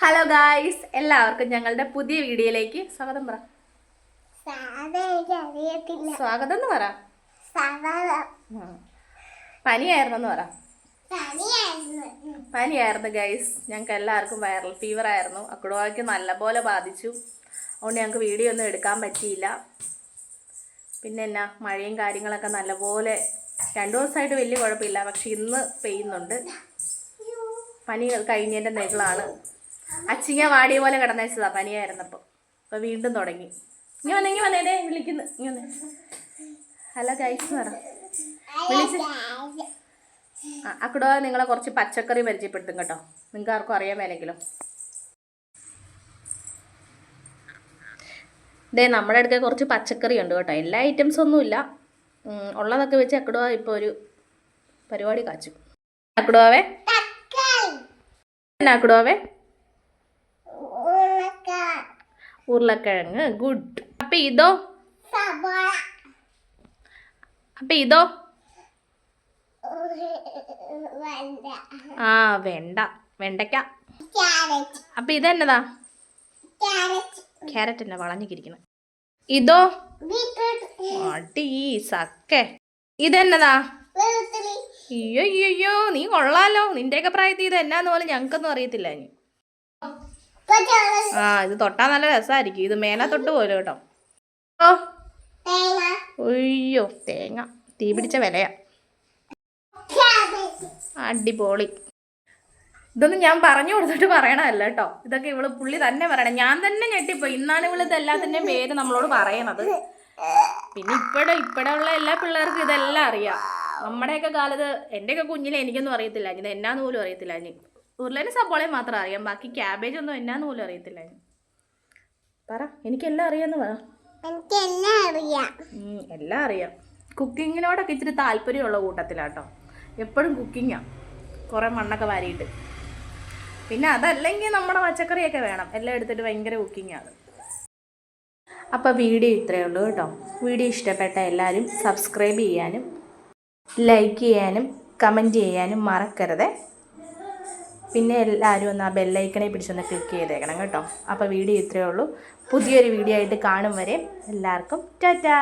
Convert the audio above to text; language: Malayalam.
ഹലോ ഗായ്സ്, എല്ലാവർക്കും ഞങ്ങളുടെ പുതിയ വീഡിയോയിലേക്ക് സ്വാഗതം. പറ സ്വാഗതം എന്ന് പറ. പനിയായിരുന്നെന്ന് പറ. പനിയായിരുന്നു ഗൈസ്, ഞങ്ങൾക്ക് എല്ലാവർക്കും വൈറൽ ഫീവർ ആയിരുന്നു. അക്കുടവാക്ക് നല്ലപോലെ ബാധിച്ചു. അതുകൊണ്ട് ഞങ്ങൾക്ക് വീഡിയോ ഒന്നും എടുക്കാൻ പറ്റിയില്ല. പിന്നെ എന്നാ മഴയും കാര്യങ്ങളൊക്കെ നല്ലപോലെ 2 ദിവസമായിട്ട് വലിയ കുഴപ്പമില്ല. പക്ഷെ ഇന്ന് പെയ്യുന്നുണ്ട്. പനി കഴിഞ്ഞതിൻ്റെ നെകളാണ്. അച്ചിങ്ങ വാടിയ പോലെ കിടന്നേച്ചതാ പനിയായിരുന്നപ്പോൾ. അപ്പോൾ വീണ്ടും തുടങ്ങി. ഇനി വന്നേനെ വിളിക്കുന്നു. ഇനി വന്നേ. ഹലോ ഗൈസ് പറ. വിളിച്ച് അക്കുടോ നിങ്ങളെ കുറച്ച് പച്ചക്കറി പരിചയപ്പെടുത്തും കേട്ടോ. നിങ്ങൾക്ക് ആർക്കും അറിയാൻ വേണമെങ്കിലും. ഇതേ നമ്മുടെ അടുക്ക കുറച്ച് പച്ചക്കറി ഉണ്ട് കേട്ടോ. എല്ലാ ഐറ്റംസ് ഒന്നുമില്ല, ഉള്ളതൊക്കെ വെച്ച് അക്കുടോ ഇപ്പോൾ ഒരു പരിപാടി കാച്ചു. അക്കുടോവേ എന്നാ അക്കുടോവേ? ഉരുളക്കിഴങ്ങ്. ഗുഡ്. അപ്പൊ ഇതോ? ആ വെണ്ടയ്ക്ക. അപ്പൊ ഇതെന്നതാ? ക്യാരറ്റ് എന്നാ വളഞ്ഞിരിക്കുന്നത്. ഇതോ? അടി സക്കെ. ഇതെന്നതാ? അയ്യോ നീ കൊള്ളാലോ. നിന്റെയൊക്കെ പ്രായത്തിൽ ഇത് എന്നാന്ന് പോലും ഞങ്ങൾക്കൊന്നും അറിയത്തില്ല. ഇനി ഇത് തൊട്ടാ നല്ല രസമായിരിക്കും. ഇത് മേന തൊട്ട് പോലെ കേട്ടോ. അയ്യോ തേങ്ങ തീ പിടിച്ച വിലയാ. അടിപൊളി. ഇതൊന്നും ഞാൻ പറഞ്ഞു കൊടുത്തിട്ട് പറയണമല്ല കേട്ടോ. ഇതൊക്കെ പുള്ളി തന്നെ പറയണം. ഞാൻ തന്നെ ഞെട്ടിപ്പോയി. ഇന്നാണ് ഇതെല്ലാത്തിൻ്റെയും പേര് നമ്മളോട് പറയണത്. പിന്നെ ഇപ്പോഴുള്ള എല്ലാ പിള്ളേർക്കും ഇതെല്ലാം അറിയാം. നമ്മുടെയൊക്കെ കാലത്ത്, എൻ്റെയൊക്കെ കുഞ്ഞിലെ എനിക്കൊന്നും അറിയത്തില്ല. ഇത് എന്നാന്ന് പോലും അറിയത്തില്ല. ഉരുളനും സബോളയും മാത്രം അറിയാം. ബാക്കി ക്യാബേജ് ഒന്നും എന്നാന്ന് പോലും അറിയത്തില്ല. പറ, എനിക്കെല്ലാം അറിയാമെന്ന് പറ. എല്ലാം അറിയാം. കുക്കിങ്ങിനോടൊക്കെ ഇച്ചിരി താല്പര്യമുള്ള കൂട്ടത്തിലാട്ടോ. എപ്പോഴും കുക്കിങ്ങാണ്, കുറേ മണ്ണൊക്കെ വാരിയിട്ട്. പിന്നെ അതല്ലെങ്കിൽ നമ്മുടെ പച്ചക്കറിയൊക്കെ വേണം. എല്ലാം എടുത്തിട്ട് ഭയങ്കര കുക്കിങ്ങാണ്. അപ്പോൾ വീഡിയോ ഇത്രയേ ഉള്ളൂ കേട്ടോ. വീഡിയോ ഇഷ്ടപ്പെട്ട എല്ലാവരും സബ്സ്ക്രൈബ് ചെയ്യാനും ലൈക്ക് ചെയ്യാനും കമൻറ്റ് ചെയ്യാനും മറക്കരുത്. പിന്നെ എല്ലാവരും ഒന്ന് ആ ബെല്ലൈക്കണെ പിടിച്ചൊന്ന് ക്ലിക്ക് ചെയ്തേക്കണം കേട്ടോ. അപ്പോൾ വീഡിയോ ഇത്രയേ ഉള്ളൂ. പുതിയൊരു വീഡിയോ ആയിട്ട് കാണും വരെ എല്ലാവർക്കും ടാറ്റാ.